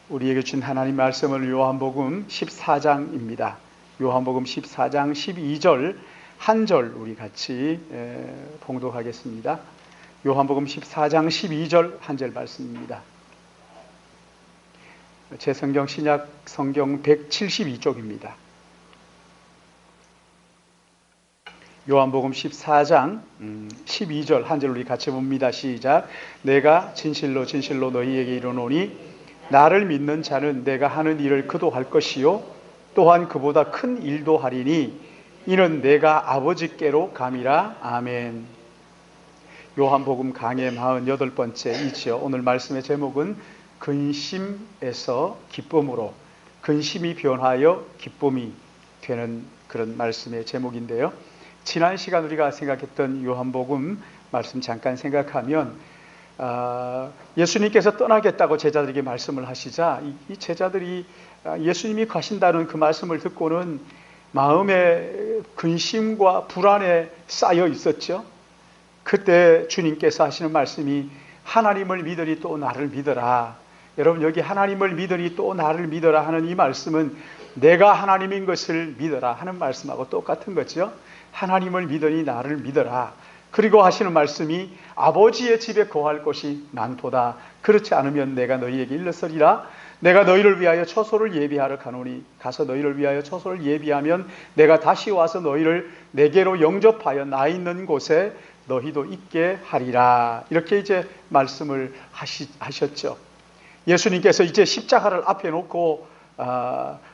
우리에게 준 하나님 말씀은 요한복음 14장입니다. 요한복음 14장 12절 한 절 우리 같이 봉독하겠습니다. 요한복음 14장 12절 한 절 말씀입니다. 제 성경 신약 성경 172쪽입니다. 요한복음 14장 12절 한 절 우리 같이 봅니다. 시작. 내가 진실로 진실로 너희에게 이르노니 나를 믿는 자는 내가 하는 일을 그도 할 것이요 또한 그보다 큰 일도 하리니 이는 내가 아버지께로 감이라. 아멘. 요한복음 강해 48번째이지요. 오늘 말씀의 제목은 근심에서 기쁨으로, 근심이 변하여 기쁨이 되는 그런 말씀의 제목인데요. 지난 시간 우리가 생각했던 요한복음 말씀 잠깐 생각하면 예수님께서 떠나겠다고 제자들에게 말씀을 하시자 이 제자들이 예수님이 가신다는 그 말씀을 듣고는 마음에 근심과 불안에 쌓여 있었죠. 그때 주님께서 하시는 말씀이 하나님을 믿으니 또 나를 믿어라. 여러분, 여기 하나님을 믿으니 또 나를 믿어라 하는 이 말씀은 내가 하나님인 것을 믿어라 하는 말씀하고 똑같은 거죠. 하나님을 믿으니 나를 믿어라. 그리고 하시는 말씀이 아버지의 집에 거할 곳이 많도다. 그렇지 않으면 내가 너희에게 일렀으리라. 내가 너희를 위하여 처소를 예비하러 가노니 가서 너희를 위하여 처소를 예비하면 내가 다시 와서 너희를 내게로 영접하여 나 있는 곳에 너희도 있게 하리라. 이렇게 이제 말씀을 하셨죠. 예수님께서 이제 십자가를 앞에 놓고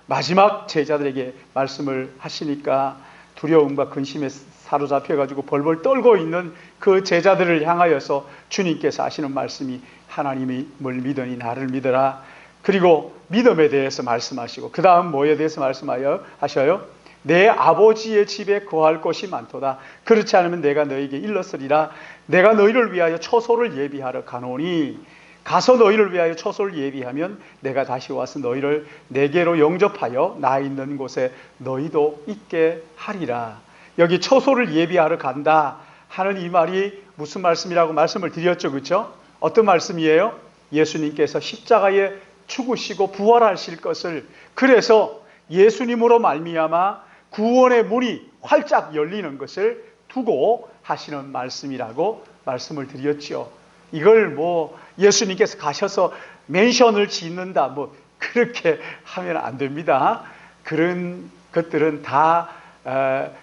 마지막 제자들에게 말씀을 하시니까 두려움과 근심에 사로잡혀가지고 벌벌 떨고 있는 그 제자들을 향하여서 주님께서 하시는 말씀이 하나님을 믿으니 나를 믿어라. 그리고 믿음에 대해서 말씀하시고 그 다음 뭐에 대해서 말씀하셔요? 내 아버지의 집에 거할 곳이 많도다. 그렇지 않으면 내가 너희에게 일렀으리라. 내가 너희를 위하여 처소를 예비하러 가노니 가서 너희를 위하여 처소를 예비하면 내가 다시 와서 너희를 내게로 영접하여 나 있는 곳에 너희도 있게 하리라. 여기 처소를 예비하러 간다 하는 이 말이 무슨 말씀이라고 말씀을 드렸죠, 그렇죠? 어떤 말씀이에요? 예수님께서 십자가에 죽으시고 부활하실 것을, 그래서 예수님으로 말미암아 구원의 문이 활짝 열리는 것을 두고 하시는 말씀이라고 말씀을 드렸죠. 이걸 뭐 예수님께서 가셔서 맨션을 짓는다 그렇게 하면 안 됩니다. 그런 것들은 다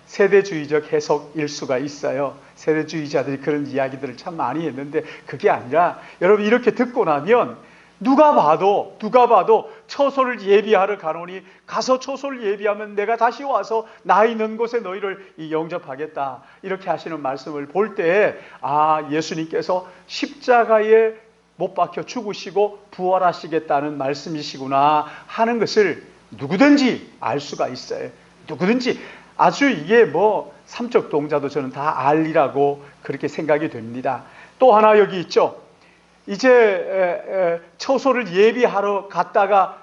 세대주의적 해석일 수가 있어요. 세대주의자들이 그런 이야기들을 참 많이 했는데 그게 아니라 여러분 이렇게 듣고 나면 누가 봐도 처소를 예비하러 가노니 가서 처소를 예비하면 내가 다시 와서 나 있는 곳에 너희를 영접하겠다. 이렇게 하시는 말씀을 볼 때 예수님께서 십자가에 못 박혀 죽으시고 부활하시겠다는 말씀이시구나 하는 것을 누구든지 알 수가 있어요. 누구든지 아주 이게 삼적 동자도 저는 다 알리라고 그렇게 생각이 됩니다. 또 하나 여기 있죠. 이제 처소를 예비하러 갔다가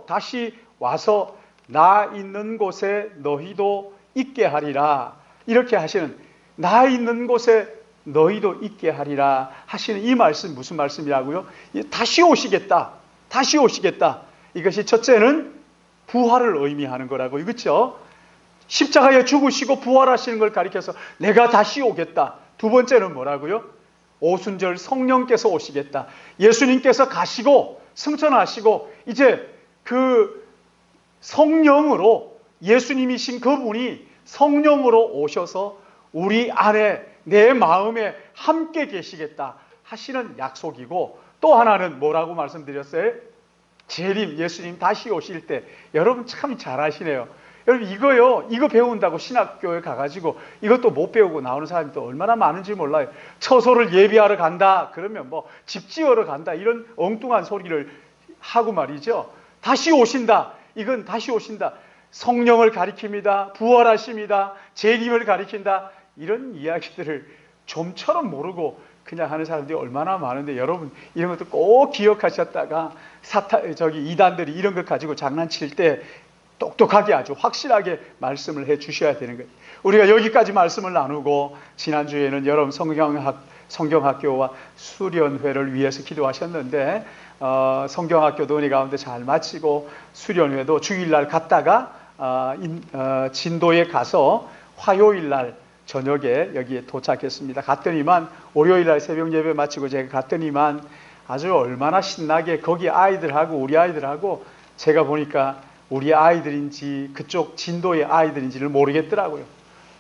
다시 와서 나 있는 곳에 너희도 있게 하리라. 이렇게 하시는, 나 있는 곳에 너희도 있게 하리라 하시는 이 말씀 무슨 말씀이라고요? 다시 오시겠다. 다시 오시겠다. 이것이 첫째는 부활을 의미하는 거라고요. 그렇죠? 십자가에 죽으시고 부활하시는 걸 가리켜서 내가 다시 오겠다. 두 번째는 뭐라고요? 오순절 성령께서 오시겠다. 예수님께서 가시고 승천하시고 이제 그 성령으로, 예수님이신 그분이 성령으로 오셔서 우리 안에 내 마음에 함께 계시겠다 하시는 약속이고, 또 하나는 뭐라고 말씀드렸어요? 재림, 예수님 다시 오실 때. 여러분 참 잘하시네요. 여러분 이거 배운다고 신학교에 가가지고 이것도 못 배우고 나오는 사람이 또 얼마나 많은지 몰라요. 처소를 예비하러 간다 그러면 집 지으러 간다 이런 엉뚱한 소리를 하고 말이죠. 다시 오신다, 이건 다시 오신다, 성령을 가리킵니다. 부활하십니다. 재림을 가리킨다. 이런 이야기들을 좀처럼 모르고 그냥 하는 사람들이 얼마나 많은데, 여러분 이런 것도 꼭 기억하셨다가 이단들이 이런 것 가지고 장난칠 때 똑똑하게 아주 확실하게 말씀을 해 주셔야 되는 거예요. 우리가 여기까지 말씀을 나누고 지난주에는 여러분 성경학 성경학교와 수련회를 위해서 기도하셨는데 성경학교도 은혜 가운데 잘 마치고 수련회도 주일날 갔다가 진도에 가서 화요일날 저녁에 여기에 도착했습니다. 갔더니만 월요일날 새벽 예배 마치고 제가 갔더니만 아주 얼마나 신나게 거기 아이들하고 우리 아이들하고 제가 보니까 우리 아이들인지 그쪽 진도의 아이들인지를 모르겠더라고요.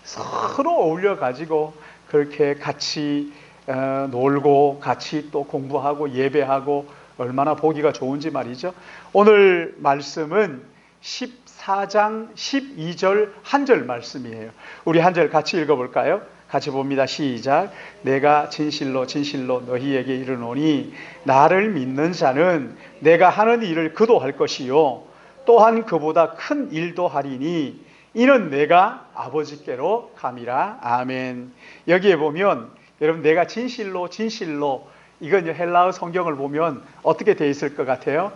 서로 어울려 가지고 그렇게 같이 놀고 같이 또 공부하고 예배하고 얼마나 보기가 좋은지 말이죠. 오늘 말씀은 14장 12절 한 절 말씀이에요. 우리 한 절 같이 읽어볼까요? 같이 봅니다. 시작. 내가 진실로 진실로 너희에게 이르노니 나를 믿는 자는 내가 하는 일을 그도 할 것이요 또한 그보다 큰 일도 하리니 이는 내가 아버지께로 감이라. 아멘. 여기에 보면 여러분 내가 진실로 진실로 이건 헬라어 성경을 보면 어떻게 되어 있을 것 같아요?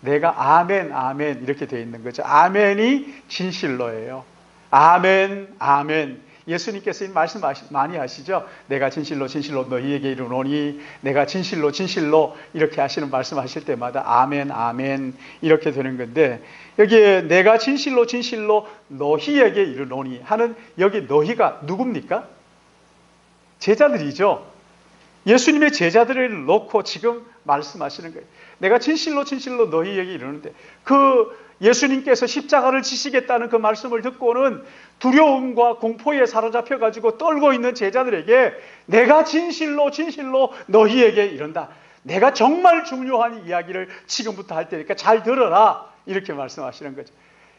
내가 아멘 아멘 이렇게 되어 있는 거죠. 아멘이 진실로예요. 아멘 아멘. 예수님께서 이 말씀 많이 하시죠. 내가 진실로 진실로 너희에게 이르노니 내가 진실로 진실로 이렇게 하시는 말씀하실 때마다 아멘 아멘 이렇게 되는 건데 여기에 내가 진실로 진실로 너희에게 이르노니 하는 여기 너희가 누굽니까? 제자들이죠. 예수님의 제자들을 놓고 지금 말씀하시는 거예요. 내가 진실로 진실로 너희에게 이르는데 그 예수님께서 십자가를 지시겠다는 그 말씀을 듣고는 두려움과 공포에 사로잡혀 가지고 떨고 있는 제자들에게 내가 진실로 진실로 너희에게 이른다. 내가 정말 중요한 이야기를 지금부터 할 테니까 잘 들어라. 이렇게 말씀하시는 거죠.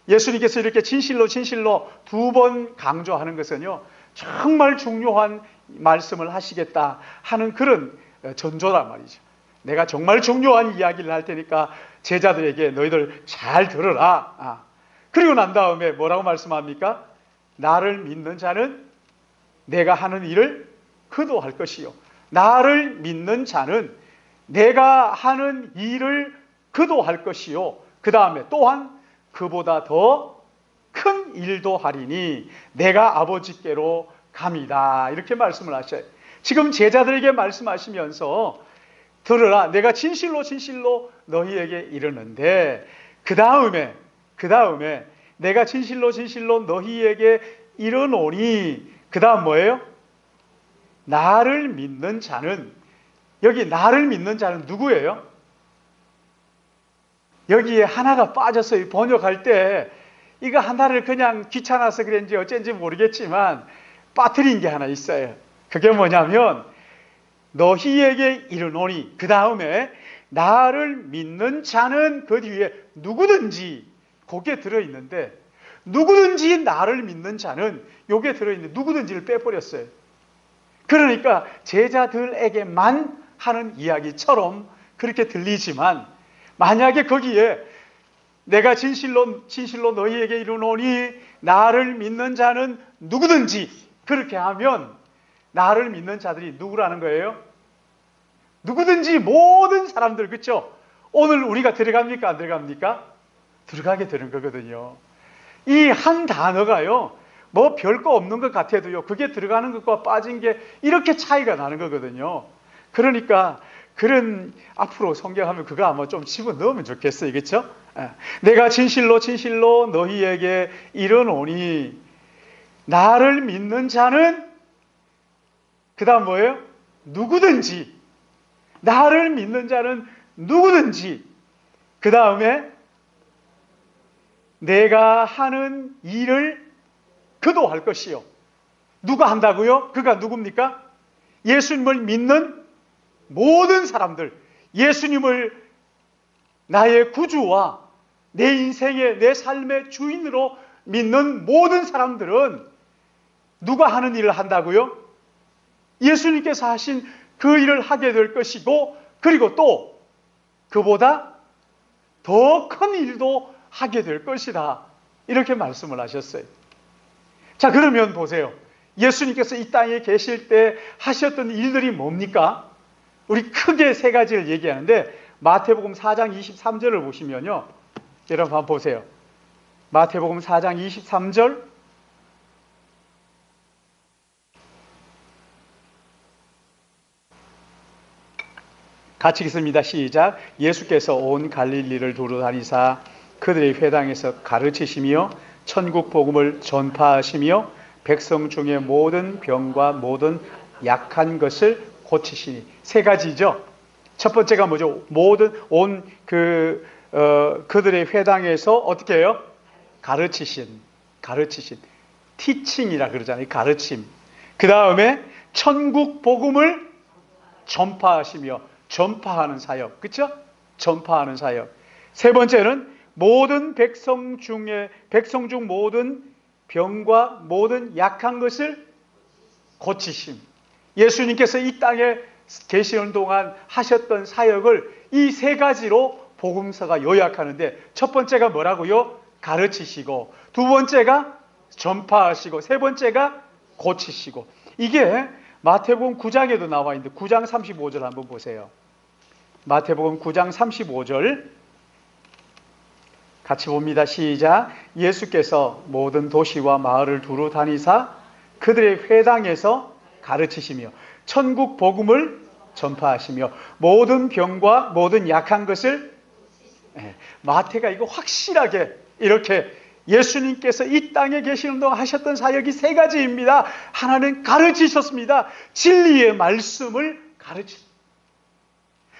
예수님께서 이렇게 진실로 진실로 두 번 강조하는 것은요. 정말 중요한 말씀을 하시겠다 하는 그런 전조란 말이죠. 내가 정말 중요한 이야기를 할 테니까 제자들에게 너희들 잘 들어라. 그리고 난 다음에 뭐라고 말씀합니까? 나를 믿는 자는 내가 하는 일을 그도 할 것이요. 나를 믿는 자는 내가 하는 일을 그도 할 것이요. 그 다음에 또한 그보다 더 큰 일도 하리니 내가 아버지께로 감이다. 이렇게 말씀을 하셔요. 지금 제자들에게 말씀하시면서 들으라. 내가 진실로 진실로 너희에게 이르는데 그 다음에 내가 진실로 진실로 너희에게 이르노니 그 다음 뭐예요? 나를 믿는 자는 여기 나를 믿는 자는 누구예요? 여기에 하나가 빠졌어요. 번역할 때 이거 하나를 그냥 귀찮아서 그런지 어쩐지 모르겠지만 빠뜨린 게 하나 있어요. 그게 뭐냐면 너희에게 이르노니 그 다음에 나를 믿는 자는 그 뒤에 누구든지 거기에 들어있는데 누구든지 나를 믿는 자는 여기에 들어있는데 누구든지를 빼버렸어요. 그러니까 제자들에게만 하는 이야기처럼 그렇게 들리지만 만약에 거기에 내가 진실로 진실로 너희에게 이르노니 나를 믿는 자는 누구든지 그렇게 하면 나를 믿는 자들이 누구라는 거예요? 누구든지 모든 사람들, 그렇죠? 오늘 우리가 들어갑니까? 안 들어갑니까? 들어가게 되는 거거든요. 이 한 단어가요, 뭐 별거 없는 것 같아도요, 그게 들어가는 것과 빠진 게 이렇게 차이가 나는 거거든요. 그러니까 그런 앞으로 성경하면 그거 아마 좀 집어넣으면 좋겠어요. 그렇죠? 내가 진실로 진실로 너희에게 이르노니 나를 믿는 자는 그 다음 뭐예요? 누구든지 나를 믿는 자는 누구든지 그 다음에 내가 하는 일을 그도 할 것이요. 누가 한다고요? 그가 누굽니까? 예수님을 믿는 모든 사람들, 예수님을 나의 구주와 내 인생의 내 삶의 주인으로 믿는 모든 사람들은 누가 하는 일을 한다고요? 예수님께서 하신 그 일을 하게 될 것이고 그리고 또 그보다 더 큰 일도 하게 될 것이다. 이렇게 말씀을 하셨어요. 자, 그러면 보세요. 예수님께서 이 땅에 계실 때 하셨던 일들이 뭡니까? 우리 크게 세 가지를 얘기하는데 마태복음 4장 23절을 보시면요. 여러분 한번 보세요. 마태복음 4장 23절. 같이 읽습니다. 시작. 예수께서 온 갈릴리를 두루 다니사 그들의 회당에서 가르치시며 천국 복음을 전파하시며 백성 중에 모든 병과 모든 약한 것을 고치시니. 세 가지죠. 첫 번째가 뭐죠? 모든 그들의 회당에서 어떻게 해요? 가르치신 티칭이라 그러잖아요. 가르침. 그 다음에 천국 복음을 전파하시며, 전파하는 사역, 그렇죠? 전파하는 사역. 세 번째는 모든 백성 중 모든 병과 모든 약한 것을 고치심. 예수님께서 이 땅에 계시는 동안 하셨던 사역을 이 세 가지로 복음서가 요약하는데, 첫 번째가 뭐라고요? 가르치시고, 두 번째가 전파하시고, 세 번째가 고치시고. 이게 마태복음 9장에도 나와 있는데 9장 35절 한번 보세요. 마태복음 9장 35절 같이 봅니다. 시작. 예수께서 모든 도시와 마을을 두루 다니사 그들의 회당에서 가르치시며 천국 복음을 전파하시며 모든 병과 모든 약한 것을, 마태가 이거 확실하게 이렇게 예수님께서 이 땅에 계시는 동안 하셨던 사역이 세 가지입니다. 하나는 가르치셨습니다. 진리의 말씀을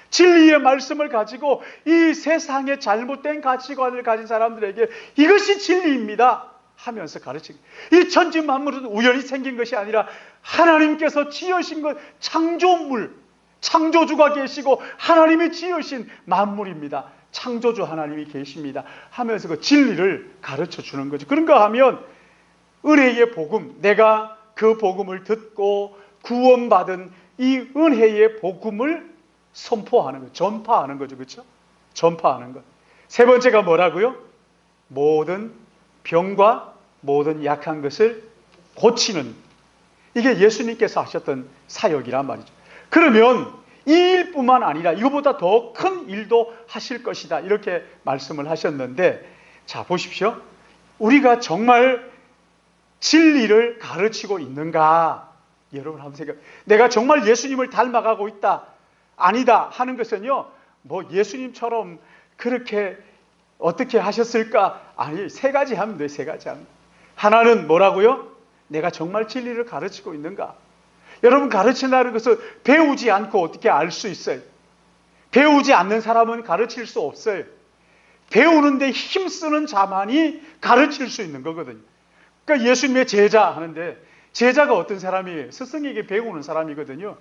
진리의 말씀을 가지고 이 세상의 잘못된 가치관을 가진 사람들에게 이것이 진리입니다 하면서 가르치고, 이 천지 만물은 우연히 생긴 것이 아니라 하나님께서 지으신 것, 창조물, 창조주가 계시고 하나님이 지으신 만물입니다. 창조주 하나님이 계십니다 하면서 그 진리를 가르쳐 주는 거죠. 그런가 하면 은혜의 복음, 내가 그 복음을 듣고 구원받은 이 은혜의 복음을 선포하는 거, 전파하는 거죠. 그렇죠? 전파하는 것. 세 번째가 뭐라고요? 모든 병과 모든 약한 것을 고치는, 이게 예수님께서 하셨던 사역이란 말이죠. 그러면 이 일뿐만 아니라 이거보다 더 큰 일도 하실 것이다 이렇게 말씀을 하셨는데, 자 보십시오. 우리가 정말 진리를 가르치고 있는가? 여러분 한번 생각. 내가 정말 예수님을 닮아가고 있다, 아니다 하는 것은요, 뭐 예수님처럼 그렇게 어떻게 하셨을까? 아니, 세 가지 하면 돼. 세 가지 하면. 하나는 뭐라고요? 내가 정말 진리를 가르치고 있는가? 여러분, 가르친다는 것은 배우지 않고 어떻게 알 수 있어요? 배우지 않는 사람은 가르칠 수 없어요. 배우는데 힘쓰는 자만이 가르칠 수 있는 거거든요. 그러니까 예수님의 제자 하는데, 제자가 어떤 사람이에요? 스승에게 배우는 사람이거든요.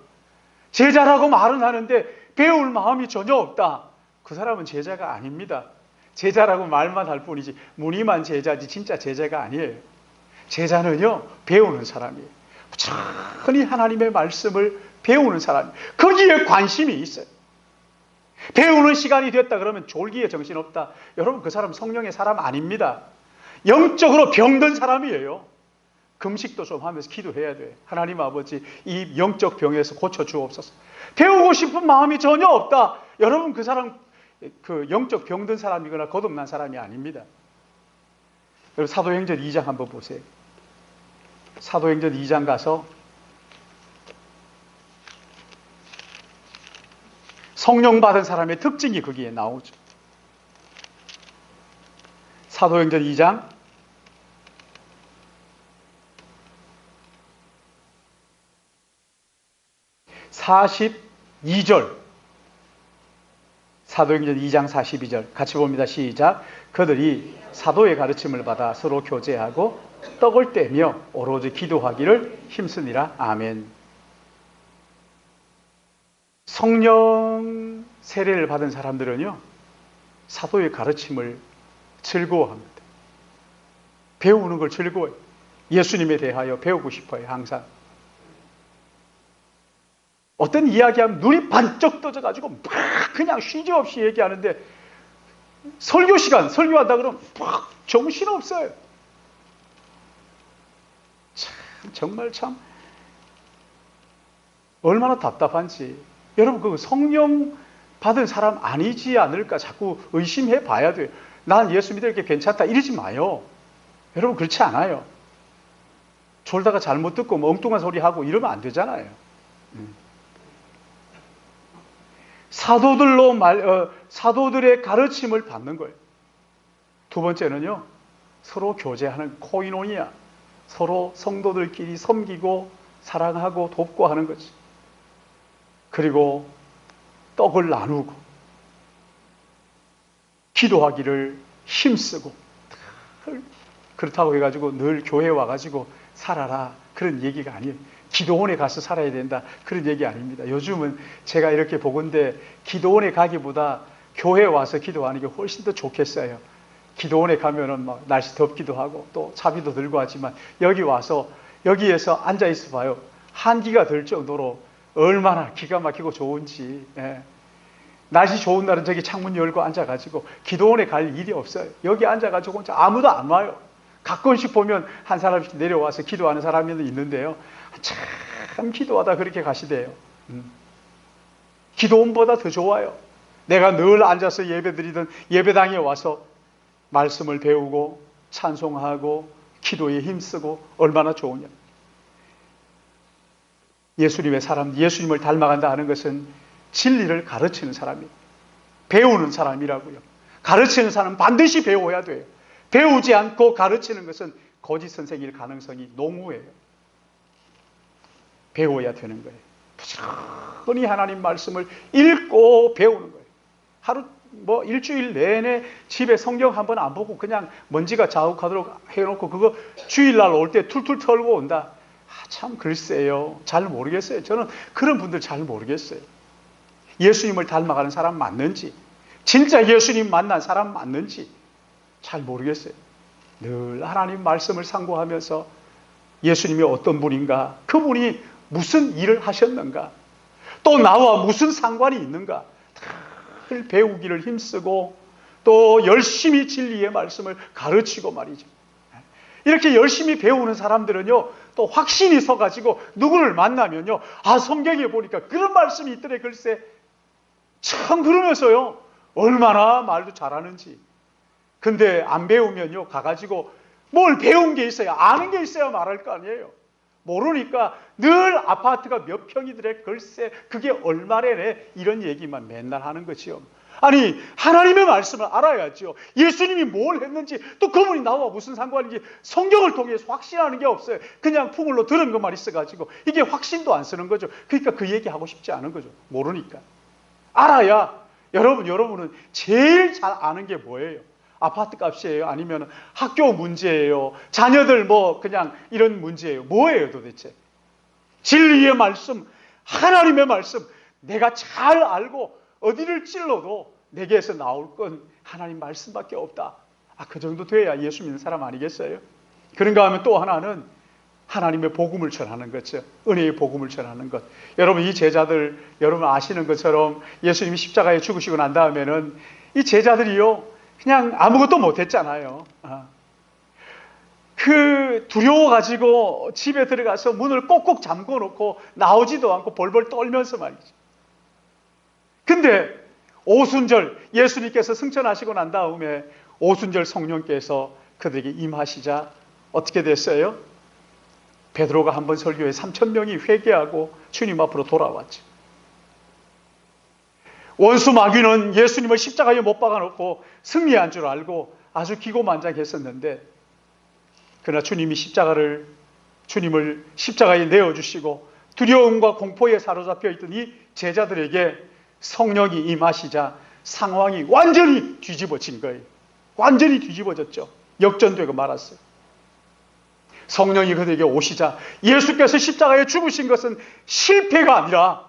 제자라고 말은 하는데 배울 마음이 전혀 없다, 그 사람은 제자가 아닙니다. 제자라고 말만 할 뿐이지 무늬만 제자지 진짜 제자가 아니에요. 제자는요, 배우는 사람이에요. 천천히 하나님의 말씀을 배우는 사람이에요. 거기에 관심이 있어요. 배우는 시간이 됐다 그러면 졸기에 정신없다, 여러분 그 사람 성령의 사람 아닙니다. 영적으로 병든 사람이에요. 금식도 좀 하면서 기도해야 돼. 하나님 아버지, 이 영적 병에서 고쳐주옵소서. 배우고 싶은 마음이 전혀 없다, 여러분 그 사람 그 영적 병든 사람이거나 거듭난 사람이 아닙니다. 여러분 사도행전 2장 한번 보세요. 사도행전 2장 가서 성령 받은 사람의 특징이 거기에 나오죠. 사도행전 2장 42절, 사도행전 2장 42절 같이 봅니다. 시작. 그들이 사도의 가르침을 받아 서로 교제하고 떡을 떼며 오로지 기도하기를 힘쓰니라. 아멘. 성령 세례를 받은 사람들은요, 사도의 가르침을 즐거워합니다. 배우는 걸 즐거워해요. 예수님에 대하여 배우고 싶어요. 항상 어떤 이야기하면 눈이 반쩍 떠져가지고 막 그냥 쉬지 없이 얘기하는데, 설교 시간 설교한다 그러면 막 정신없어요. 정말 참 얼마나 답답한지. 여러분 그 성령 받은 사람 아니지 않을까 자꾸 의심해 봐야 돼요. 난 예수 믿을게 괜찮다 이러지 마요. 여러분 그렇지 않아요. 졸다가 잘못 듣고 뭐 엉뚱한 소리 하고 이러면 안 되잖아요. 사도들의 가르침을 받는 거예요. 두 번째는요, 서로 교제하는 코이노니아, 서로 성도들끼리 섬기고 사랑하고 돕고 하는 거지. 그리고 떡을 나누고 기도하기를 힘쓰고, 그렇다고 해가지고 늘 교회 와가지고 살아라 그런 얘기가 아니에요. 기도원에 가서 살아야 된다 그런 얘기 아닙니다. 요즘은 제가 이렇게 보건대 기도원에 가기보다 교회 와서 기도하는 게 훨씬 더 좋겠어요. 기도원에 가면은 막 날씨 덥기도 하고 또 차비도 들고 하지만 여기 와서 여기에서 앉아 있어 봐요. 한기가 들 정도로 얼마나 기가 막히고 좋은지. 예. 날씨 좋은 날은 저기 창문 열고 앉아가지고 기도원에 갈 일이 없어요. 여기 앉아가지고 아무도 안 와요. 가끔씩 보면 한 사람씩 내려와서 기도하는 사람이 있는데요. 참 기도하다 그렇게 가시대요. 기도원보다 더 좋아요. 내가 늘 앉아서 예배드리던 예배당에 와서 말씀을 배우고 찬송하고 기도에 힘쓰고 얼마나 좋으냐. 예수님의 사람, 예수님을 닮아간다 하는 것은 진리를 가르치는 사람이에요. 배우는 사람이라고요. 가르치는 사람은 반드시 배워야 돼요. 배우지 않고 가르치는 것은 거짓 선생일 가능성이 농후해요. 배워야 되는 거예요. 부지런히 하나님 말씀을 읽고 배우는 거예요. 하루 일주일 내내 집에 성경 한 번 안 보고 그냥 먼지가 자욱하도록 해놓고 그거 주일날 올 때 툴툴 털고 온다. 참 글쎄요. 잘 모르겠어요. 저는 그런 분들 잘 모르겠어요. 예수님을 닮아가는 사람 맞는지, 진짜 예수님 만난 사람 맞는지 잘 모르겠어요. 늘 하나님 말씀을 상고하면서 예수님이 어떤 분인가, 그분이 무슨 일을 하셨는가, 또 나와 무슨 상관이 있는가 늘 배우기를 힘쓰고 또 열심히 진리의 말씀을 가르치고 말이죠. 이렇게 열심히 배우는 사람들은요, 또 확신이 서가지고 누구를 만나면요, 성경에 보니까 그런 말씀이 있더래 글쎄. 참 그러면서요, 얼마나 말도 잘하는지. 근데 안 배우면요, 가가지고 뭘 배운 게 있어야, 아는 게 있어야 말할 거 아니에요. 모르니까 늘 아파트가 몇 평이더래 글쎄 그게 얼마래네 이런 얘기만 맨날 하는 거지요. 아니 하나님의 말씀을 알아야죠. 예수님이 뭘 했는지 또 그분이 나와 무슨 상관인지 성경을 통해서 확신하는 게 없어요. 그냥 풍을로 들은 것만 있어가지고 이게 확신도 안 쓰는 거죠. 그러니까 그 얘기하고 싶지 않은 거죠. 모르니까. 알아야 여러분은 제일 잘 아는 게 뭐예요? 아파트 값이에요? 아니면 학교 문제예요? 자녀들 그냥 이런 문제예요? 뭐예요 도대체? 진리의 말씀, 하나님의 말씀, 내가 잘 알고 어디를 찔러도 내게서 나올 건 하나님 말씀밖에 없다. 그 정도 돼야 예수 믿는 사람 아니겠어요? 그런가 하면 또 하나는 하나님의 복음을 전하는 거죠. 은혜의 복음을 전하는 것. 여러분 이 제자들, 여러분 아시는 것처럼 예수님이 십자가에 죽으시고 난 다음에는 이 제자들이요 그냥 아무것도 못했잖아요. 두려워가지고 집에 들어가서 문을 꼭꼭 잠궈놓고 나오지도 않고 벌벌 떨면서 말이죠. 근데 오순절 예수님께서 승천하시고 난 다음에 오순절 성령께서 그들에게 임하시자 어떻게 됐어요? 베드로가 한번 설교에 3,000명이 회개하고 주님 앞으로 돌아왔죠. 원수 마귀는 예수님을 십자가에 못 박아놓고 승리한 줄 알고 아주 기고만장했었는데, 그러나 주님을 십자가에 내어주시고 두려움과 공포에 사로잡혀 있던 이 제자들에게 성령이 임하시자 상황이 완전히 뒤집어진 거예요. 완전히 뒤집어졌죠. 역전되고 말았어요. 성령이 그들에게 오시자 예수께서 십자가에 죽으신 것은 실패가 아니라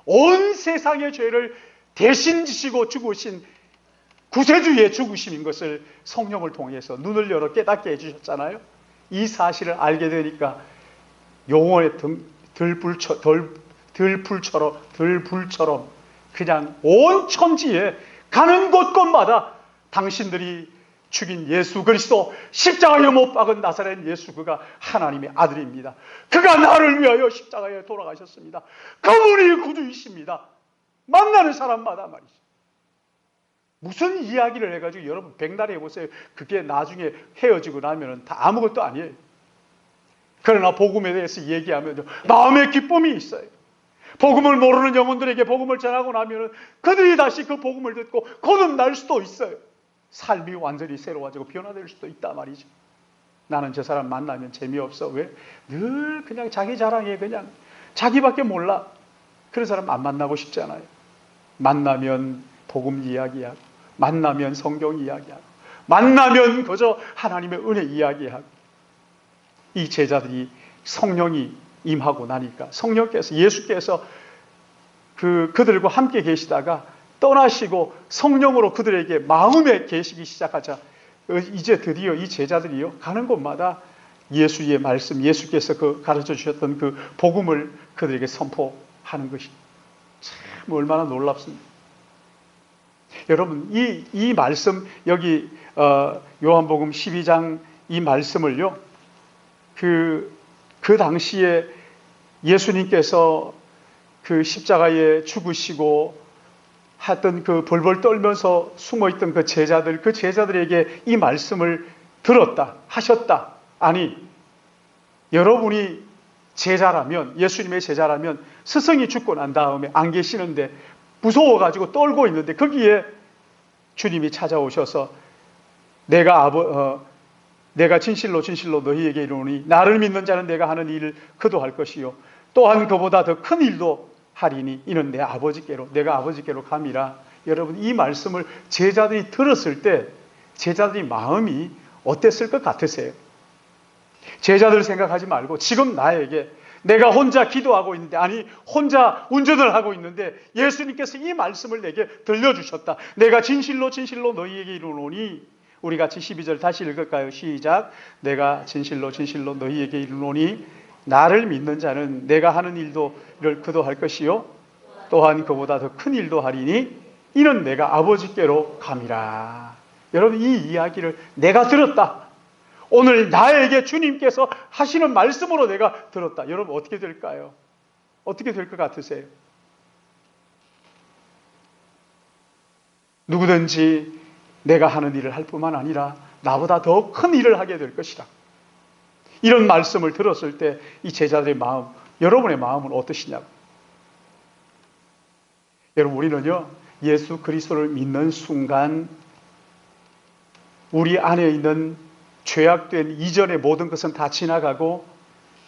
온 세상의 죄를 대신 지시고 죽으신 구세주의 죽으심인 것을 성령을 통해서 눈을 열어 깨닫게 해주셨잖아요. 이 사실을 알게 되니까 영혼의 들불처럼 그냥 온 천지에 가는 곳곳마다 당신들이 죽인 예수 그리스도, 십자가에 못 박은 나사렛 예수, 그가 하나님의 아들입니다. 그가 나를 위하여 십자가에 돌아가셨습니다. 그분이 구주이십니다. 만나는 사람마다 말이죠. 무슨 이야기를 해가지고 여러분 백날 해보세요. 그게 나중에 헤어지고 나면 다 아무것도 아니에요. 그러나 복음에 대해서 얘기하면 마음의 기쁨이 있어요. 복음을 모르는 영혼들에게 복음을 전하고 나면 그들이 다시 그 복음을 듣고 거듭날 수도 있어요. 삶이 완전히 새로워지고 변화될 수도 있단 말이죠. 나는 저 사람 만나면 재미없어. 왜? 늘 그냥 자기 자랑에 그냥 자기밖에 몰라. 그런 사람 안 만나고 싶지 않아요. 만나면 복음 이야기하고, 만나면 성경 이야기하고, 만나면 그저 하나님의 은혜 이야기하고. 이 제자들이 성령이 임하고 나니까 성령께서, 예수께서 그들과 함께 계시다가 떠나시고 성령으로 그들에게 마음에 계시기 시작하자 이제 드디어 이 제자들이요 가는 곳마다 예수의 말씀, 예수께서 가르쳐 주셨던 그 복음을 그들에게 선포하는 것이 참 얼마나 놀랍습니다. 여러분, 이 말씀, 여기 요한복음 12장 이 말씀을요, 그 당시에 예수님께서 그 십자가에 죽으시고 하던 그 벌벌 떨면서 숨어있던 그 제자들에게 이 말씀을 들었다, 하셨다. 아니, 여러분이 제자라면, 예수님의 제자라면 스승이 죽고 난 다음에 안 계시는데 무서워가지고 떨고 있는데 거기에 주님이 찾아오셔서 내가 진실로 진실로 너희에게 이르노니 나를 믿는 자는 내가 하는 일을 그도 할 것이요 또한 그보다 더 큰 일도 하리니 이는 내가 아버지께로 감이라. 여러분, 이 말씀을 제자들이 들었을 때 제자들이 마음이 어땠을 것 같으세요? 제자들 생각하지 말고 지금 나에게 내가 혼자 기도하고 있는데, 아니 혼자 운전을 하고 있는데 예수님께서 이 말씀을 내게 들려주셨다. 내가 진실로 진실로 너희에게 이르노니, 우리 같이 12절 다시 읽을까요? 시작. 내가 진실로 진실로 너희에게 이르노니 나를 믿는 자는 내가 하는 일도 그도 할 것이요 또한 그보다 더 큰 일도 하리니 이는 내가 아버지께로 감이라. 여러분, 이 이야기를 내가 들었다. 오늘 나에게 주님께서 하시는 말씀으로 내가 들었다. 여러분, 어떻게 될까요? 어떻게 될 것 같으세요? 누구든지 내가 하는 일을 할 뿐만 아니라 나보다 더 큰 일을 하게 될 것이다. 이런 말씀을 들었을 때 이 제자들의 마음, 여러분의 마음은 어떠시냐고. 여러분, 우리는요 예수 그리스도를 믿는 순간 우리 안에 있는 죄악된 이전의 모든 것은 다 지나가고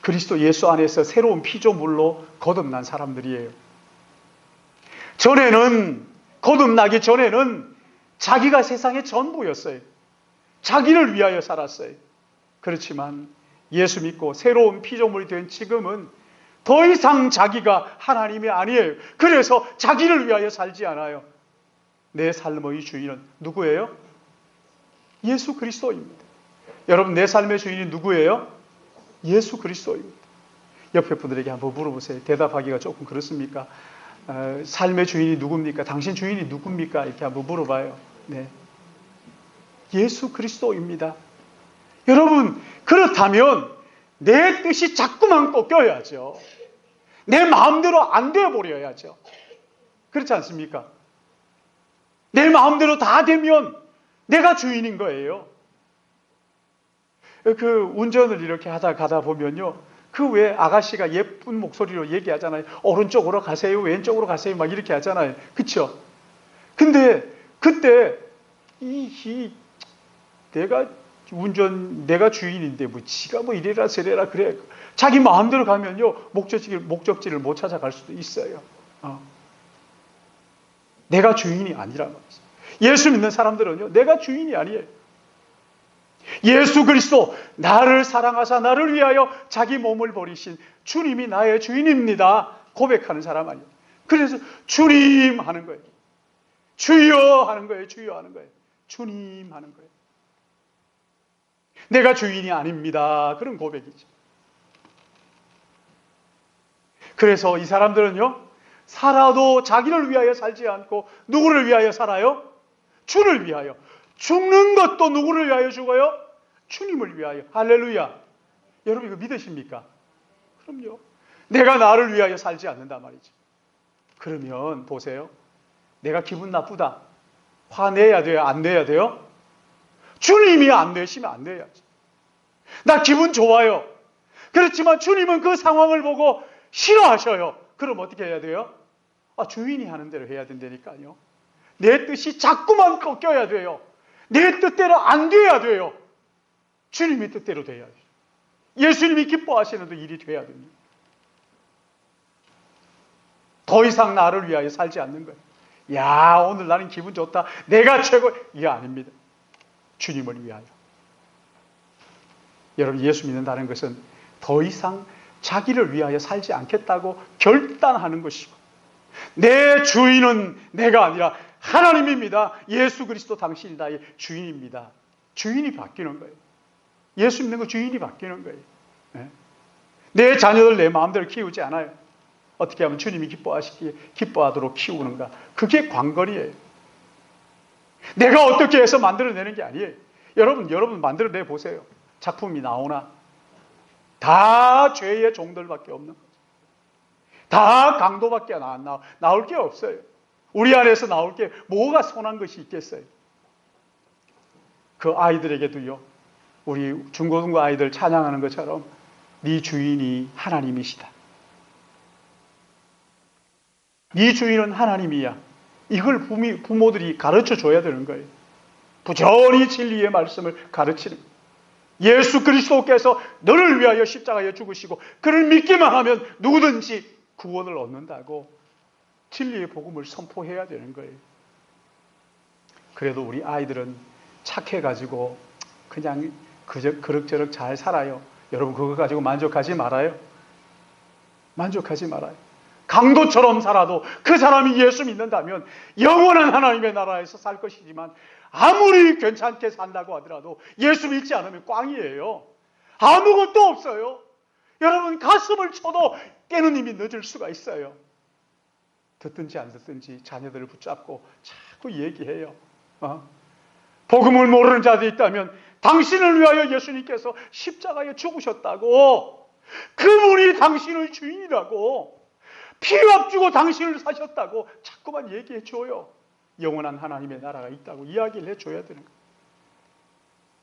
그리스도 예수 안에서 새로운 피조물로 거듭난 사람들이에요. 거듭나기 전에는 자기가 세상의 전부였어요. 자기를 위하여 살았어요. 그렇지만 예수 믿고 새로운 피조물이 된 지금은 더 이상 자기가 하나님이 아니에요. 그래서 자기를 위하여 살지 않아요. 내 삶의 주인은 누구예요? 예수 그리스도입니다. 여러분, 내 삶의 주인이 누구예요? 예수 그리스도입니다. 옆에 분들에게 한번 물어보세요. 대답하기가 조금 그렇습니까? 삶의 주인이 누굽니까? 당신 주인이 누굽니까? 이렇게 한번 물어봐요. 네. 예수 그리스도입니다. 여러분, 그렇다면 내 뜻이 자꾸만 꺾여야죠. 내 마음대로 안 되어버려야죠. 그렇지 않습니까? 내 마음대로 다 되면 내가 주인인 거예요. 그 운전을 이렇게 가다 보면요, 그 왜 아가씨가 예쁜 목소리로 얘기하잖아요. 오른쪽으로 가세요, 왼쪽으로 가세요, 막 이렇게 하잖아요. 그쵸? 근데 그때 내가 주인인데 지가 이래라 저래라 그래. 자기 마음대로 가면요 목적지를 못 찾아갈 수도 있어요. 내가 주인이 아니란 말이죠. 예수 믿는 사람들은요 내가 주인이 아니에요. 예수 그리스도, 나를 사랑하사 나를 위하여 자기 몸을 버리신 주님이 나의 주인입니다 고백하는 사람 아니에요. 그래서 주님 하는 거예요. 주여 하는 거예요. 주여 하는 거예요. 주님 하는 거예요. 내가 주인이 아닙니다. 그런 고백이죠. 그래서 이 사람들은요, 살아도 자기를 위하여 살지 않고 누구를 위하여 살아요? 주를 위하여. 죽는 것도 누구를 위하여 죽어요? 주님을 위하여. 할렐루야. 여러분, 이거 믿으십니까? 그럼요. 내가 나를 위하여 살지 않는단 말이죠. 그러면 보세요. 내가 기분 나쁘다. 화내야 돼요? 안 내야 돼요? 주님이 안 내시면 안 내야지. 나 기분 좋아요. 그렇지만 주님은 그 상황을 보고 싫어하셔요. 그럼 어떻게 해야 돼요? 주인이 하는 대로 해야 된다니까요. 내 뜻이 자꾸만 꺾여야 돼요. 내 뜻대로 안 돼야 돼요. 주님의 뜻대로 돼야 돼요. 예수님이 기뻐하시는 일이 돼야 됩니다. 더 이상 나를 위하여 살지 않는 거예요. 야, 오늘 나는 기분 좋다. 내가 최고. 이게 아닙니다. 주님을 위하여. 여러분, 예수 믿는다는 것은 더 이상 자기를 위하여 살지 않겠다고 결단하는 것이고, 내 주인은 내가 아니라 하나님입니다. 예수 그리스도 당신이 나의 주인입니다. 주인이 바뀌는 거예요. 예수 믿는 거 주인이 바뀌는 거예요. 네? 내 자녀들 내 마음대로 키우지 않아요. 어떻게 하면 주님이 기뻐하도록 키우는가. 그게 관건이에요. 내가 어떻게 해서 만들어내는 게 아니에요. 여러분 만들어내 보세요. 작품이 나오나? 다 죄의 종들밖에 없는 거죠. 다 강도밖에 나올 게 없어요. 우리 안에서 나올 게 뭐가 선한 것이 있겠어요? 그 아이들에게도요, 우리 중고등부 아이들 찬양하는 것처럼 네 주인이 하나님이시다. 네 주인은 하나님이야. 이걸 부모들이 가르쳐 줘야 되는 거예요. 부지런히 진리의 말씀을 가르치는 거예요. 예수 그리스도께서 너를 위하여 십자가에 죽으시고 그를 믿기만 하면 누구든지 구원을 얻는다고 진리의 복음을 선포해야 되는 거예요. 그래도 우리 아이들은 착해가지고 그냥 그럭저럭 잘 살아요. 여러분, 그거 가지고 만족하지 말아요. 만족하지 말아요. 강도처럼 살아도 그 사람이 예수 믿는다면 영원한 하나님의 나라에서 살 것이지만, 아무리 괜찮게 산다고 하더라도 예수 믿지 않으면 꽝이에요. 아무것도 없어요. 여러분, 가슴을 쳐도 깨는 힘이 늦을 수가 있어요. 듣든지 안 듣든지 자녀들을 붙잡고 자꾸 얘기해요. 복음을 모르는 자들이 있다면 당신을 위하여 예수님께서 십자가에 죽으셨다고, 그분이 당신의 주인이라고, 피값 주고 당신을 사셨다고 자꾸만 얘기해 줘요. 영원한 하나님의 나라가 있다고 이야기를 해줘야 되는 거예요.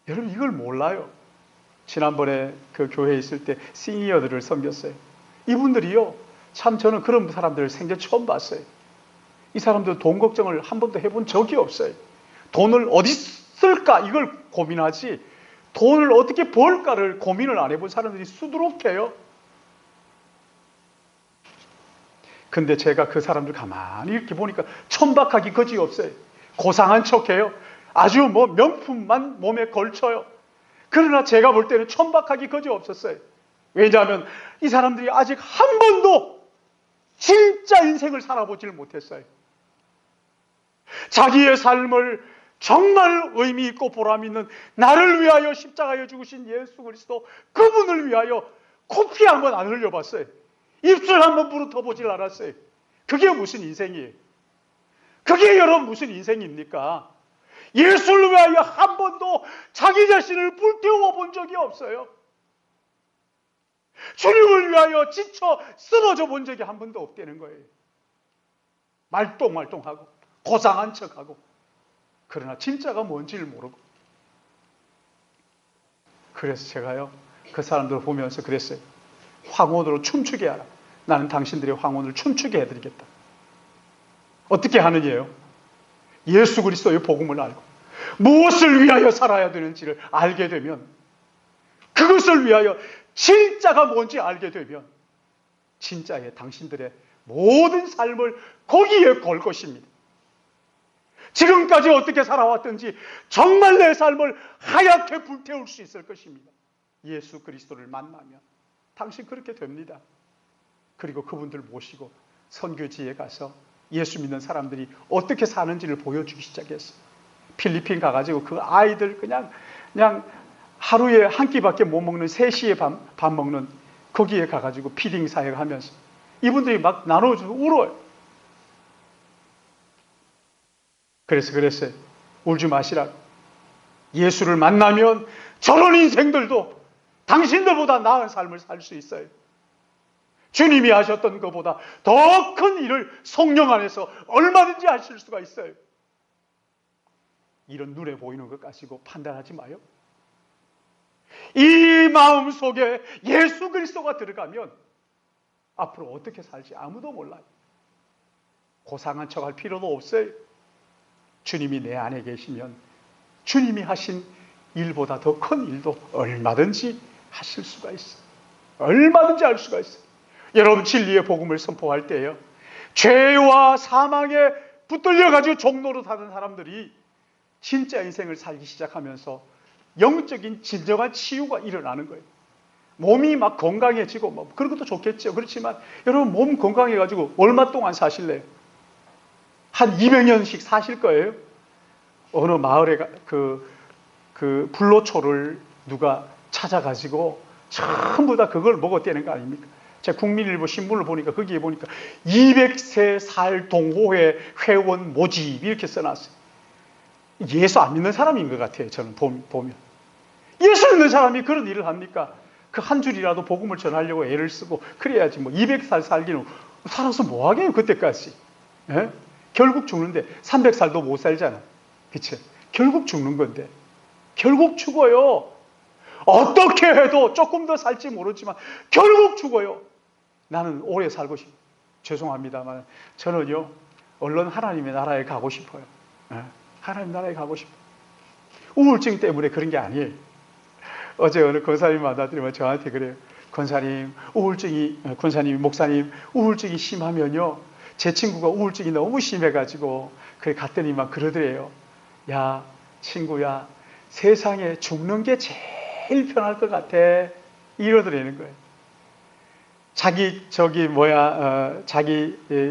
여러분, 이걸 몰라요. 지난번에 그 교회에 있을 때 시니어들을 섬겼어요. 이분들이요, 참 저는 그런 사람들을 생전 처음 봤어요. 이 사람들 돈 걱정을 한 번도 해본 적이 없어요. 돈을 어디 쓸까 이걸 고민하지, 돈을 어떻게 벌까를 고민을 안 해본 사람들이 수두룩해요. 근데 제가 그 사람들 가만히 이렇게 보니까 천박하기 거지없어요. 고상한 척해요. 아주 명품만 몸에 걸쳐요. 그러나 제가 볼 때는 천박하기 거지없었어요. 왜냐하면 이 사람들이 아직 한 번도 진짜 인생을 살아보질 못했어요. 자기의 삶을 정말 의미 있고 보람 있는 나를 위하여 십자가에 죽으신 예수 그리스도, 그분을 위하여 코피 한번 안 흘려봤어요. 입술 한번 부르터보질 않았어요. 그게 무슨 인생이에요? 그게 여러분 무슨 인생입니까? 예수를 위하여 한 번도 자기 자신을 불태워 본 적이 없어요. 주님을 위하여 지쳐 쓰러져 본 적이 한 번도 없다는 거예요. 말똥말똥하고 고상한 척하고, 그러나 진짜가 뭔지를 모르고. 그래서 제가요, 그 사람들을 보면서 그랬어요. 황혼으로 춤추게 하라. 나는 당신들의 황혼을 춤추게 해드리겠다. 어떻게 하느냐요? 예수 그리스도의 복음을 알고 무엇을 위하여 살아야 되는지를 알게 되면, 그것을 위하여 진짜가 뭔지 알게 되면 진짜의 당신들의 모든 삶을 거기에 걸 것입니다. 지금까지 어떻게 살아왔든지 정말 내 삶을 하얗게 불태울 수 있을 것입니다. 예수 그리스도를 만나면 당신 그렇게 됩니다. 그리고 그분들 모시고 선교지에 가서 예수 믿는 사람들이 어떻게 사는지를 보여주기 시작했어요. 필리핀 가가지고 그 아이들 그냥 하루에 한 끼밖에 못 먹는 3시에 밥 먹는, 거기에 가가지고 피딩 사역하면서 이분들이 막 나눠주고 울어요. 그래서 그랬어요. 울지 마시라고. 예수를 만나면 저런 인생들도 당신들보다 나은 삶을 살 수 있어요. 주님이 하셨던 것보다 더 큰 일을 성령 안에서 얼마든지 하실 수가 있어요. 이런 눈에 보이는 것 가지고 판단하지 마요. 이 마음 속에 예수 그리스도가 들어가면 앞으로 어떻게 살지 아무도 몰라요. 고상한 척할 필요도 없어요. 주님이 내 안에 계시면 주님이 하신 일보다 더 큰 일도 얼마든지 하실 수가 있어요. 얼마든지 할 수가 있어요. 여러분, 진리의 복음을 선포할 때요, 죄와 사망에 붙들려가지고 종노릇하는 사람들이 진짜 인생을 살기 시작하면서 영적인 진정한 치유가 일어나는 거예요. 몸이 막 건강해지고 뭐 그런 것도 좋겠죠. 그렇지만 여러분, 몸 건강해가지고 얼마 동안 사실래요? 한 200년씩 사실 거예요. 어느 마을에 그 불로초를 누가 찾아가지고 전부 다 그걸 먹었다는 거 아닙니까? 제가 국민일보 신문을 보니까 거기에 보니까 200세 살 동호회 회원 모집 이렇게 써놨어요. 예수 안 믿는 사람인 것 같아요. 저는 보면 예수 믿는 사람이 그런 일을 합니까? 그 한 줄이라도 복음을 전하려고 애를 쓰고 그래야지. 뭐 200살 살기는 살아서 뭐 하게요 그때까지. 예? 결국 죽는데 300살도 못 살잖아. 그치? 결국 죽는 건데 결국 죽어요. 어떻게 해도 조금 더 살지 모르지만 결국 죽어요. 나는 오래 살고 싶어요. 죄송합니다만 저는요, 얼른 하나님의 나라에 가고 싶어요. 하나님 나라에 가고 싶어요. 우울증 때문에 그런 게 아니에요. 어제 어느 권사님 만나더니만 저한테 그래요. 권사님, 목사님, 우울증이 심하면요, 제 친구가 우울증이 너무 심해가지고 그래 갔더니만 그러더래요. 야, 친구야, 세상에 죽는 게 제일 편할 것 같아. 이러더라는 거예요. 자기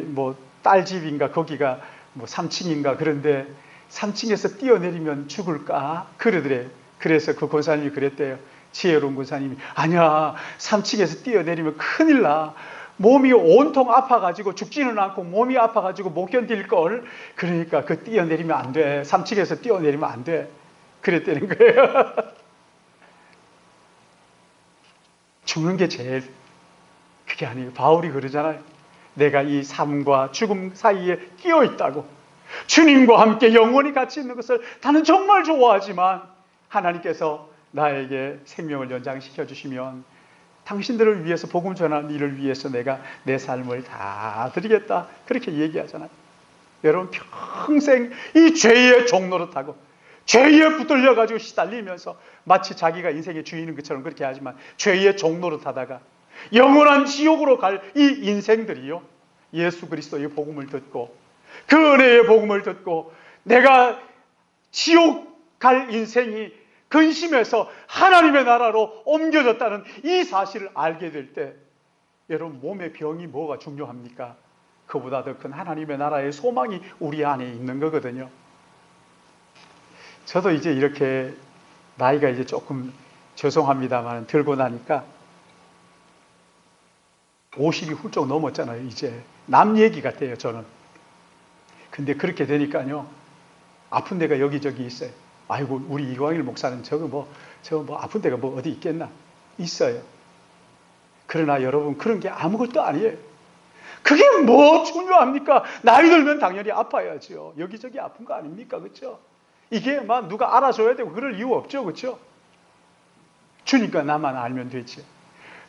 뭐 딸집인가 거기가 뭐 3층인가 그런데 3층에서 뛰어내리면 죽을까 그러더래요. 그래서 그 권사님이 그랬대요. 지혜로운 권사님이, 아니야, 3층에서 뛰어내리면 큰일 나. 몸이 온통 아파가지고 죽지는 않고 몸이 아파가지고 못 견딜걸. 그러니까 그 뛰어내리면 안 돼. 3층에서 뛰어내리면 안 돼. 그랬다는 거예요. 죽는 게 제일, 그게 아니에요. 바울이 그러잖아요. 내가 이 삶과 죽음 사이에 끼어 있다고. 주님과 함께 영원히 같이 있는 것을 나는 정말 좋아하지만 하나님께서 나에게 생명을 연장시켜 주시면 당신들을 위해서 복음 전하는 일을 위해서 내가 내 삶을 다 드리겠다. 그렇게 얘기하잖아요. 여러분, 평생 이 죄의 종노릇하고 죄에 붙들려가지고 시달리면서 마치 자기가 인생의 주인인 것처럼 그렇게 하지만 죄의 종노릇하다가 영원한 지옥으로 갈 이 인생들이요, 예수 그리스도의 복음을 듣고 그 은혜의 복음을 듣고 내가 지옥 갈 인생이 근심해서 하나님의 나라로 옮겨졌다는 이 사실을 알게 될 때, 여러분, 몸의 병이 뭐가 중요합니까? 그보다 더 큰 하나님의 나라의 소망이 우리 안에 있는 거거든요. 저도 이제 이렇게 나이가 이제 조금, 죄송합니다만, 들고 나니까 50이 훌쩍 넘었잖아요. 이제 남 얘기 같아요, 저는. 근데 그렇게 되니까요, 아픈 데가 여기저기 있어요. 아이고, 우리 이광일 목사는 저거 뭐 아픈 데가 뭐 어디 있겠나? 있어요. 그러나 여러분, 그런 게 아무것도 아니에요. 그게 뭐 중요합니까? 나이 들면 당연히 아파야죠. 여기저기 아픈 거 아닙니까? 그렇죠? 이게 막 누가 알아줘야 되고 그럴 이유 없죠. 그렇죠? 주니까 나만 알면 되지.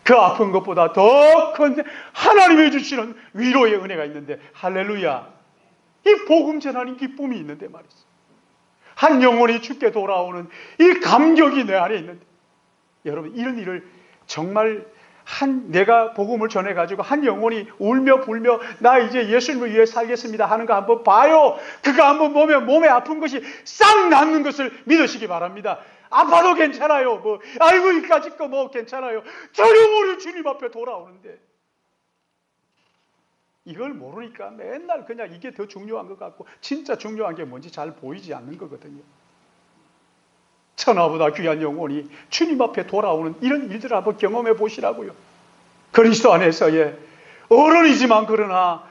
그 아픈 것보다 더 큰 하나님이 주시는 위로의 은혜가 있는데, 할렐루야. 이 복음 전하는 기쁨이 있는데 말이죠. 한 영혼이 죽게 돌아오는 이 감격이 내 안에 있는데, 여러분, 이런 일을 정말 내가 복음을 전해가지고 한 영혼이 울며 불며 나 이제 예수님을 위해 살겠습니다 하는 거 한번 봐요. 그거 한번 보면 몸에 아픈 것이 싹 낫는 것을 믿으시기 바랍니다. 아파도 괜찮아요. 아이고, 이까짓 거 뭐 괜찮아요. 저 영혼이 주님 앞에 돌아오는데, 이걸 모르니까 맨날 그냥 이게 더 중요한 것 같고 진짜 중요한 게 뭔지 잘 보이지 않는 거거든요. 천하보다 귀한 영혼이 주님 앞에 돌아오는 이런 일들을 한번 경험해 보시라고요. 그리스도 안에서의 어른이지만 그러나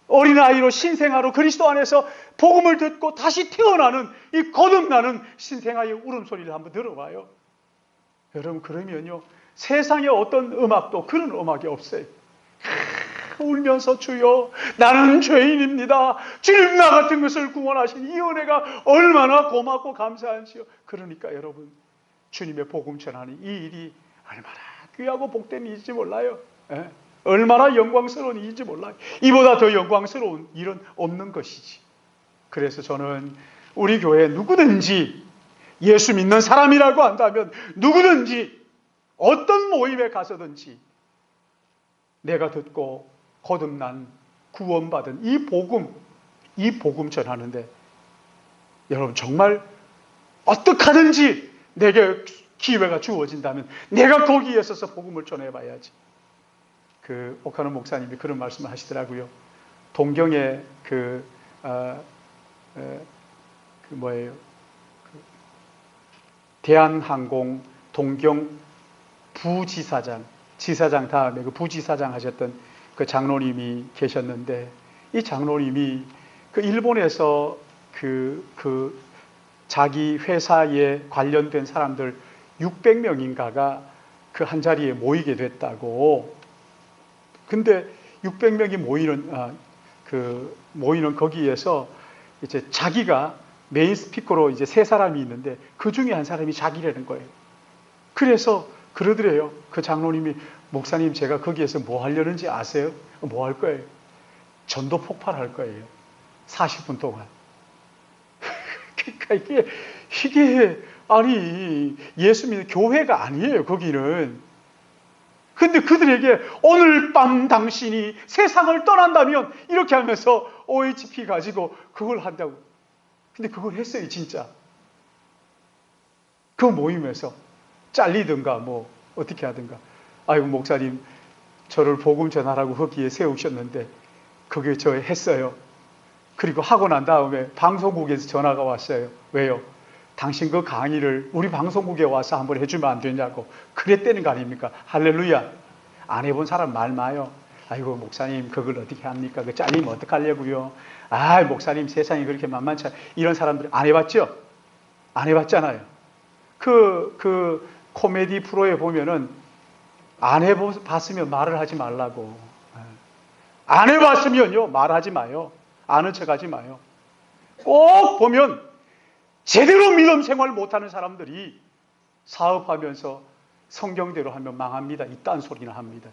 어린아이로 신생아로 그리스도 안에서 복음을 듣고 다시 태어나는 이 거듭나는 신생아의 울음소리를 한번 들어봐요. 여러분, 그러면요, 세상에 어떤 음악도 그런 음악이 없어요. 울면서 주여, 나는 죄인입니다. 주님, 나 같은 것을 구원하신 이 은혜가 얼마나 고맙고 감사한지요. 그러니까 여러분, 주님의 복음 전하는 이 일이 얼마나 귀하고 복된 일인지 몰라요. 예? 얼마나 영광스러운 일인지 몰라요. 이보다 더 영광스러운 일은 없는 것이지. 그래서 저는 우리 교회 누구든지 예수 믿는 사람이라고 한다면 누구든지 어떤 모임에 가서든지 내가 듣고 거듭난 구원받은 이 복음 전하는데 여러분 정말 어떻게 하든지 내게 기회가 주어진다면 내가 거기에 서서 복음을 전해봐야지. 그 오카노 목사님이 그런 말씀을 하시더라고요. 동경의 대한항공 동경 지사장 다음에 그 부지사장 하셨던 그 장로님이 계셨는데, 이 장로님이 그 일본에서 그 자기 회사에 관련된 사람들 600명인가가 그 한 자리에 모이게 됐다고. 근데 600명이 모이는 거기에서 이제 자기가 메인 스피커로 이제 3사람이 있는데 그 중에 한 사람이 자기라는 거예요. 그래서 그러더래요. 그 장로님이, 목사님 제가 거기에서 뭐 하려는지 아세요? 뭐 할 거예요? 전도 폭발할 거예요. 40분 동안. 그러니까 이게 아니 예수 믿는 교회가 아니에요. 거기는. 근데 그들에게 오늘 밤 당신이 세상을 떠난다면 이렇게 하면서 OHP 가지고 그걸 한다고. 근데 그걸 했어요. 진짜. 그 모임에서 잘리든가 뭐 어떻게 하든가. 아이고 목사님 저를 복음 전하라고 거기에 세우셨는데 그게 저 했어요. 그리고 하고 난 다음에 방송국에서 전화가 왔어요. 왜요? 당신 그 강의를 우리 방송국에 와서 한번 해주면 안 되냐고 그랬다는 거 아닙니까? 할렐루야. 안 해본 사람 말 마요. 아이고 목사님 그걸 어떻게 합니까? 그 잘리면 어떡하려고요? 아 목사님 세상이 그렇게 만만치 않아. 이런 사람들 안 해봤죠? 안 해봤잖아요. 그 코미디 프로에 보면은 안 해봤으면 말을 하지 말라고. 안 해봤으면요 말하지 마요. 아는 척하지 마요. 꼭 보면 제대로 믿음 생활 못하는 사람들이 사업하면서 성경대로 하면 망합니다. 이딴 소리나 합니다.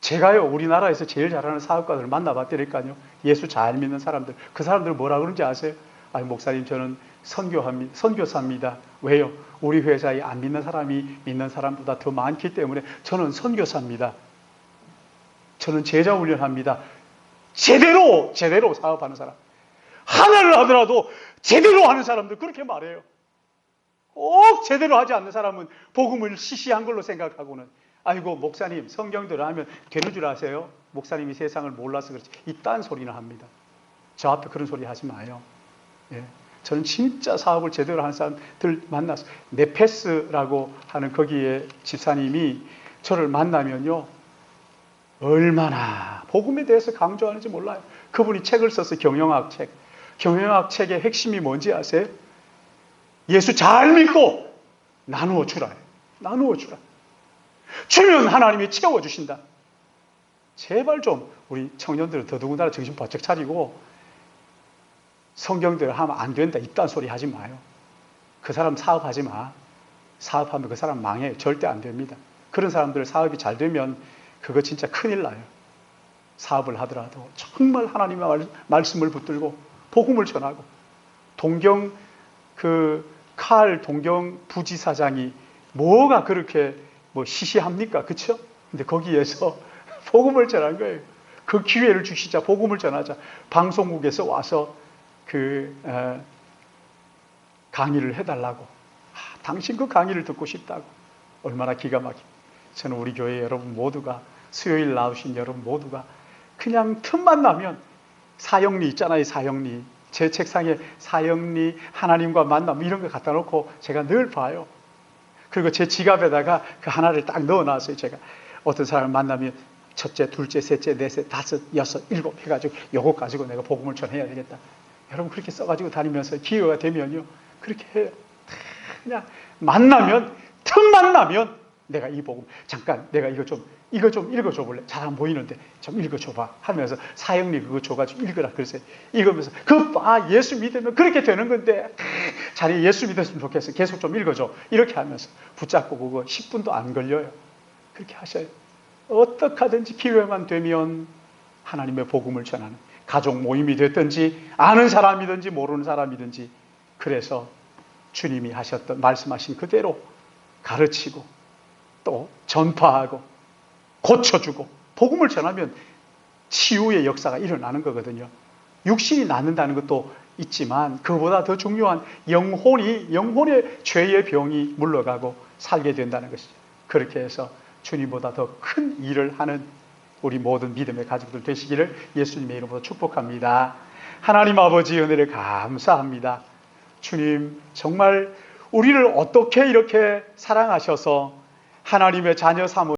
제가요 우리나라에서 제일 잘하는 사업가들을 만나봤더니까요, 예수 잘 믿는 사람들, 그 사람들 뭐라 그러는지 아세요? 아니 목사님 저는 선교사입니다. 왜요? 우리 회사에 안 믿는 사람이 믿는 사람보다 더 많기 때문에 저는 선교사입니다. 저는 제자 훈련합니다. 제대로 사업하는 사람, 하나를 하더라도 제대로 하는 사람들 그렇게 말해요. 꼭 제대로 하지 않는 사람은 복음을 시시한 걸로 생각하고는, 아이고 목사님 성경대로 하면 되는 줄 아세요? 목사님이 세상을 몰라서 그렇지. 이딴 소리나 합니다. 저 앞에 그런 소리 하지 마요. 예. 저는 진짜 사업을 제대로 하는 사람들 만나서, 네페스라고 하는 거기에 집사님이 저를 만나면요 얼마나 복음에 대해서 강조하는지 몰라요. 그분이 책을 써서 경영학 책의 핵심이 뭔지 아세요? 예수 잘 믿고 나누어 주라. 주면 하나님이 채워주신다. 제발 좀 우리 청년들은 더더군다나 정신 바짝 차리고 성경대로 하면 안 된다 이딴 소리 하지 마요. 그 사람 사업하지 마. 사업하면 그 사람 망해요. 절대 안 됩니다. 그런 사람들 사업이 잘 되면 그거 진짜 큰일 나요. 사업을 하더라도 정말 하나님의 말씀을 붙들고 복음을 전하고. 동경 칼 동경 부지사장이 뭐가 그렇게 시시합니까? 그렇죠? 근데 거기에서 복음을 전한 거예요. 그 기회를 주시자. 복음을 전하자. 방송국에서 와서 강의를 해달라고. 당신 그 강의를 듣고 싶다고. 얼마나 기가 막혀. 저는 우리 교회 여러분 모두가, 수요일 나오신 여러분 모두가 그냥 틈만 나면 사형리 있잖아요. 사형리. 제 책상에 사형리, 하나님과 만남 이런 거 갖다 놓고 제가 늘 봐요. 그리고 제 지갑에다가 그 하나를 딱 넣어놨어요. 제가 어떤 사람을 만나면 첫째, 둘째, 셋째, 넷째, 다섯, 여섯, 일곱 해가지고 요거 가지고 내가 복음을 전해야 되겠다. 여러분 그렇게 써가지고 다니면서 기회가 되면요 그렇게 해요. 그냥 틈만 나면 내가 이 복음 잠깐 내가 이거 좀 읽어줘 볼래? 잘 안 보이는데 좀 읽어줘봐 하면서 사형리 그거 줘가지고 읽으라 그러세요. 읽으면서 예수 믿으면 그렇게 되는 건데 자리 예수 믿었으면 좋겠어. 계속 좀 읽어줘. 이렇게 하면서 붙잡고 그거 10분도 안 걸려요. 그렇게 하셔요. 어떻게 하든지 기회만 되면 하나님의 복음을 전하는 가족 모임이 됐든지 아는 사람이든지 모르는 사람이든지 그래서 주님이 하셨던 말씀하신 그대로 가르치고 또 전파하고 고쳐주고 복음을 전하면 치유의 역사가 일어나는 거거든요. 육신이 낫는다는 것도 있지만 그보다 더 중요한 영혼의 죄의 병이 물러가고 살게 된다는 것이죠. 그렇게 해서 주님보다 더 큰 일을 하는 우리 모든 믿음의 가족들 되시기를 예수님의 이름으로 축복합니다. 하나님 아버지 은혜를 감사합니다. 주님 정말 우리를 어떻게 이렇게 사랑하셔서 하나님의 자녀 삼으